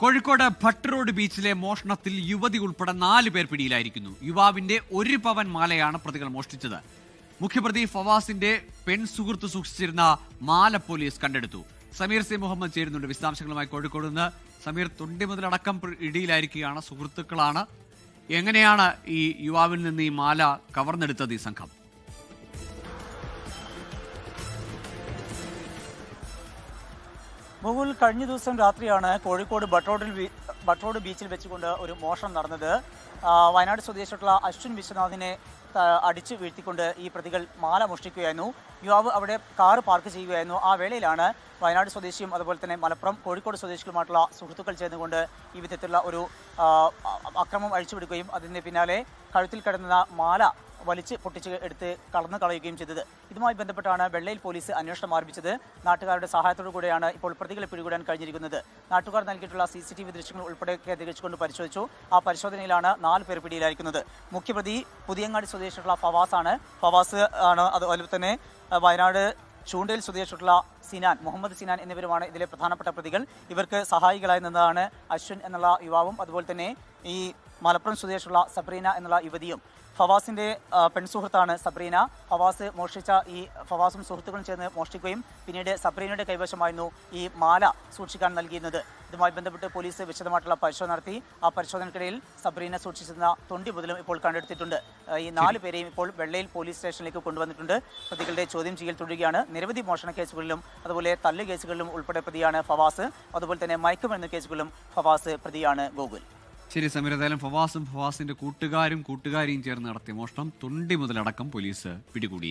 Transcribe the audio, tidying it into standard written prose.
Kozhikode Bhat road ബീച്ചിലെ മോഷണത്തിൽ യുവതി ഉൾപ്പെടെ 4 പേർ പിടിയിലായിരിക്കുന്നു. യുവാവിന്റെ 1 പവൻ മാലയാണ് പ്രതികൾ മോഷ്ടിച്ചത്. മുഖ്യപ്രതി ഫവാസിന്റെ സുഹൃത്ത് സൂക്ഷിച്ചിരുന്ന മാല പോലീസ് കണ്ടെടുത്തു. സമീർ സി മുഹമ്മദ് ചേരുന്നുണ്ട് വിശദാംശങ്ങളുമായി കോഴിക്കോട് നിന്ന്. സമീർ, തൊണ്ടി മുതലടക്കം പിടിയിലായിരിക്കുകയാണ്. സുഹൃത്തുക്കളാണ്. എങ്ങനെയാണ് ഈ യുവാവിൽ നിന്ന് ഈ മാല കവർന്നെടുത്തത് ഈ സംഘം? ഗൂഗിൾ കഴിഞ്ഞ ദിവസം രാത്രിയാണ് കോഴിക്കോട് ഭട്ട് റോഡ് ബീച്ചിൽ വെച്ചുകൊണ്ട് ഒരു മോഷണം നടന്നത്. വയനാട് സ്വദേശിയായിട്ടുള്ള അശ്വിൻ വിശ്വനാഥിനെ അടിച്ചു വീഴ്ത്തിക്കൊണ്ട് ഈ പ്രതികൾ മാല മോഷ്ടിക്കുകയായിരുന്നു. യുവാവ് അവിടെ കാറ് പാർക്ക് ചെയ്യുകയായിരുന്നു. ആ വേളയിലാണ് വയനാട് സ്വദേശിയും അതുപോലെ തന്നെ മലപ്പുറം കോഴിക്കോട് സ്വദേശികളുമായിട്ടുള്ള സുഹൃത്തുക്കൾ ചേർന്നുകൊണ്ട് ഈ വിധത്തിലുള്ള ഒരു അക്രമം അഴിച്ചുവിടുകയും അതിന് പിന്നാലെ കഴുത്തിൽ കിടന്ന മാല വലിച്ച് പൊട്ടിച്ച് എടുത്ത് കളഞ്ഞു കളയുകയും ചെയ്തത്. ഇതുമായി ബന്ധപ്പെട്ടാണ് വെള്ളയിൽ പോലീസ് അന്വേഷണം ആരംഭിച്ചത്. നാട്ടുകാരുടെ സഹായത്തോടു കൂടെയാണ് ഇപ്പോൾ പ്രതികളെ പിടികൂടാൻ കഴിഞ്ഞിരിക്കുന്നത്. നാട്ടുകാർ നൽകിയിട്ടുള്ള CCTV ദൃശ്യങ്ങൾ ഉൾപ്പെടെ കേന്ദ്രീകരിച്ചുകൊണ്ട് പരിശോധിച്ചു. ആ പരിശോധനയിലാണ് 4 പേർ പിടിയിലായിരിക്കുന്നത്. മുഖ്യപ്രതി പുതിയങ്ങാടി സ്വദേശിയായിട്ടുള്ള ഫവാസ് ആണ്. അതുപോലെ തന്നെ വയനാട് ചൂണ്ടയിൽ സ്വദേശിയായിട്ടുള്ള മുഹമ്മദ് സിനാൻ എന്നിവരുമാണ് ഇതിലെ പ്രധാനപ്പെട്ട പ്രതികൾ. ഇവർക്ക് സഹായികളായി നിന്നതാണ് അശ്വിൻ എന്നുള്ള യുവാവും അതുപോലെ തന്നെ ഈ മലപ്പുറം സ്വദേശിയുള്ള സബ്രീന എന്നുള്ള യുവതിയും. ഫവാസിന്റെ പെൺസുഹൃത്താണ് സബ്രീന. ഫവാസ് മോഷ്ടിച്ച ഈ ഫവാസും സുഹൃത്തുക്കളും ചേർന്ന് മോഷ്ടിക്കുകയും പിന്നീട് സബ്രീനയുടെ കൈവശമായിരുന്നു ഈ മാല സൂക്ഷിക്കാൻ നൽകിയിരുന്നത്. ഇതുമായി ബന്ധപ്പെട്ട് പോലീസ് വിശദമായിട്ടുള്ള പരിശോധന നടത്തി. ആ പരിശോധനയ്ക്കിടയിൽ സബ്രീന സൂക്ഷിച്ചിരുന്ന തൊണ്ടി മുതലും ഇപ്പോൾ കണ്ടെടുത്തിട്ടുണ്ട്. ഈ 4 പേരെയും ഇപ്പോൾ വെള്ളയിൽ പോലീസ് സ്റ്റേഷനിലേക്ക് കൊണ്ടുവന്നിട്ടുണ്ട്. പ്രതികളുടെ ചോദ്യം ചെയ്യൽ തുടരുകയാണ്. നിരവധി മോഷണ കേസുകളിലും അതുപോലെ തല്ല് കേസുകളിലും ഉൾപ്പെടെ പ്രതിയാണ് ഫവാസ്. അതുപോലെ തന്നെ മയക്കുമരുന്ന് കേസുകളിലും ഫവാസ് പ്രതിയാണ്. ഗോകുൽ. ശരി സമീർ, ഏതായാലും ഫവാസിന്റെ കൂട്ടുകാരും കൂട്ടുകാരിയും ചേർന്ന് നടത്തിയ മോഷണം തൊണ്ടി മുതലടക്കം പോലീസ് പിടികൂടി.